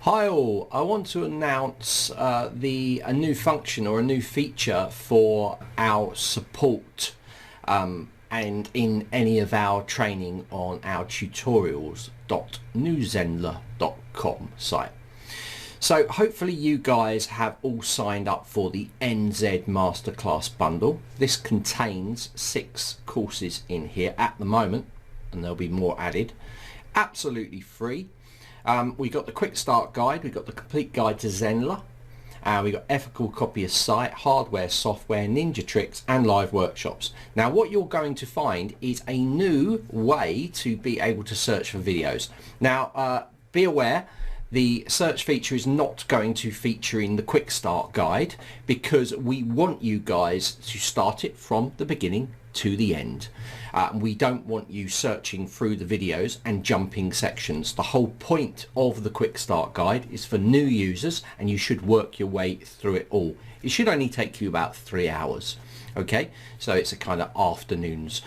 Hi all, I want to announce a new function or a new feature for our support and in any of our training on our tutorials.newzenler.com site. So hopefully you guys have all signed up for the NZ Masterclass bundle. This contains 6 courses in here at the moment, and there'll be more added. Absolutely free. We got the quick start guide, we got the complete guide to Zenler, we got ethical copy of site, hardware, software, ninja tricks and live workshops. Now what you're going to find is a new way to be able to search for videos. Now be aware, the search feature is not going to feature in the quick start guide because we want you guys to start it from the beginning to the end. We don't want you searching through the videos and jumping sections. The whole point of the quick start guide is for new users, and you should work your way through it all. It should only take you about 3 hours. Okay, so it's a kind of afternoon's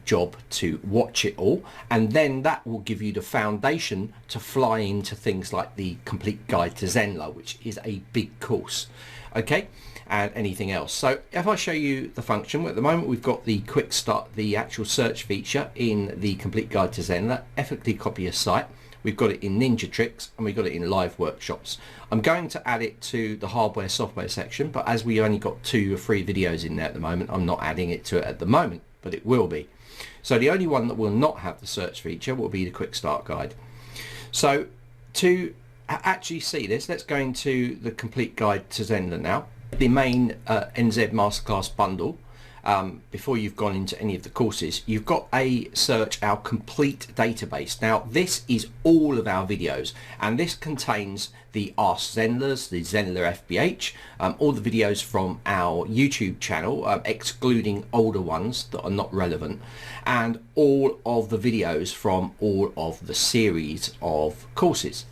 job to watch it all, and then that will give you the foundation to fly into things like the complete guide to Zenler, which is a big course. Okay, and anything else. So if I show you the function, at the moment we've got the quick start, the actual search feature in the complete guide to Zenler, ethically copy a site. We've got it in ninja tricks and we've got it in live workshops. I'm going to add it to the hardware software section, but as we only got 2 or 3 videos in there at the moment, I'm not adding it to it at the moment, but it will be. So the only one that will not have the search feature will be the quick start guide. So to actually see this, let's go into the complete guide to Zenler now. The main NZ Masterclass bundle, before you've gone into any of the courses, you've got a search our complete database. Now this is all of our videos, and this contains the Ask Zenlers, the Zenler FBH, all the videos from our YouTube channel, excluding older ones that are not relevant, and all of the videos from all of the series of courses.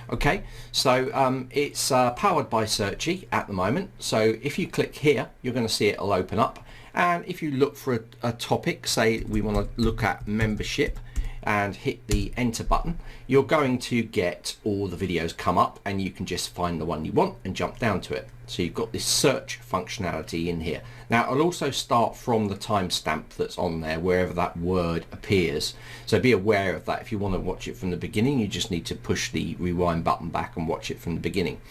Okay, so it's powered by Searchie at the moment. So if you click here, you're going to see it'll open up, and if you look for a topic, say we want to look at membership, and hit the enter button, you're going to get all the videos come up, and you can just find the one you want and jump down to it. So you've got this search functionality in here. Now I'll also start from the timestamp that's on there wherever that word appears, so be aware of that. If you want to watch it from the beginning, you just need to push the rewind button back and watch it from the beginning.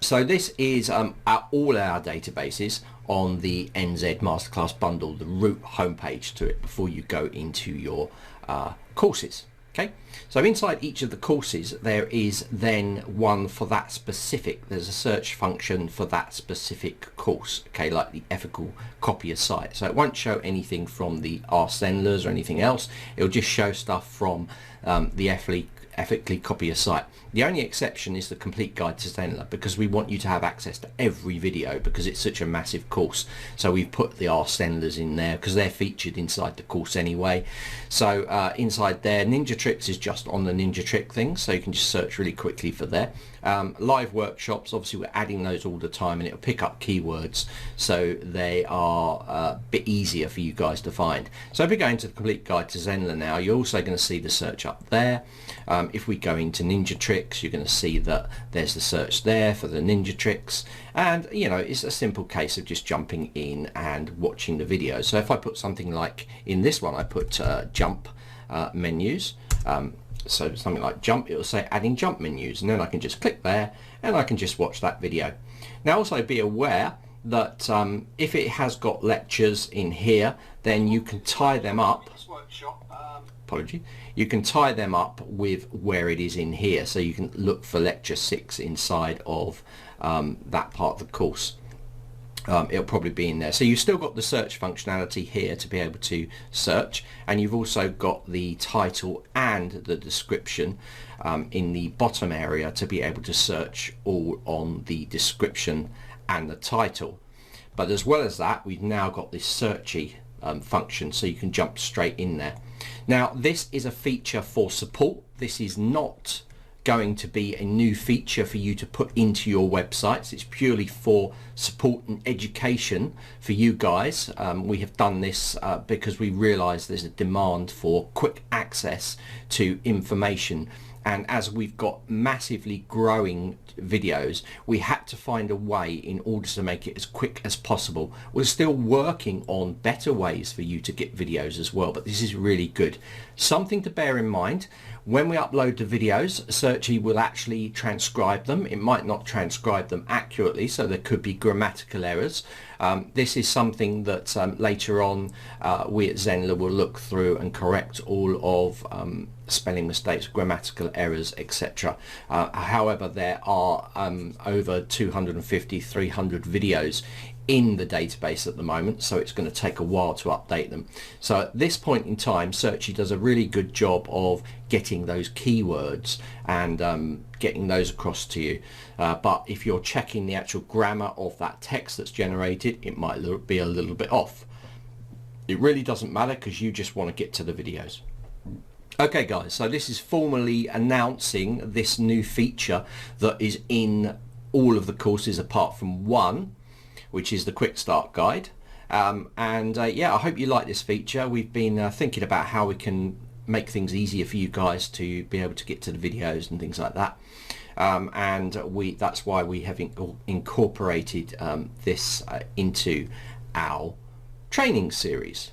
So this is all our databases on the NZ Masterclass bundle, the root homepage to it before you go into your courses. Okay, so inside each of the courses there is then one for that specific, there's a search function for that specific course, okay, like the ethical copy of site. So it won't show anything from the Ask Zenlers or anything else, it'll just show stuff from the ethically copy a site. The only exception is the complete guide to Zenler, because we want you to have access to every video because it's such a massive course. So we've put the Ask Zenlers in there because they're featured inside the course anyway. So inside there, ninja tricks is just on the ninja trick thing, so you can just search really quickly for there. Live workshops, obviously we're adding those all the time, and it'll pick up keywords, so they are a bit easier for you guys to find. So if we go into the complete guide to Zenler now, you're also going to see the search up there. If we go into ninja tricks, you're going to see that there's the search there for the ninja tricks, and you know, it's a simple case of just jumping in and watching the video. So if I put something like, in this one I put jump menus, so something like jump, it will say adding jump menus, and then I can just click there and I can just watch that video. Now also be aware that if it has got lectures in here, then you can tie them up. Apology. You can tie them up with where it is in here, so you can look for lecture 6 inside of that part of the course. It'll probably be in there. So you've still got the search functionality here to be able to search, and you've also got the title and the description in the bottom area to be able to search all on the description and the title. But as well as that, we've now got this Searchie function, so you can jump straight in there. Now this is a feature for support. This is not going to be a new feature for you to put into your websites. It's purely for support and education for you guys. We have done this because we realize there's a demand for quick access to information and as we've got massively growing videos, we had to find a way in order to make it as quick as possible. We're still working on better ways for you to get videos as well, but this is really good. Something to bear in mind: when we upload the videos, Searchie will actually transcribe them. It might not transcribe them accurately, so there could be grammatical errors. This is something that later on we at Zenler will look through and correct all of spelling mistakes, grammatical errors, etc. However, there are over 250, 300 videos in the database at the moment, so it's going to take a while to update them. So at this point in time, Searchie does a really good job of getting those keywords and getting those across to you. But if you're checking the actual grammar of that text that's generated, it might be a little bit off. It really doesn't matter, because you just want to get to the videos. Okay guys, so this is formally announcing this new feature that is in all of the courses apart from one, which is the Quick Start Guide. Yeah, I hope you like this feature. We've been thinking about how we can make things easier for you guys to be able to get to the videos and things like that. That's why we have incorporated this into our training series.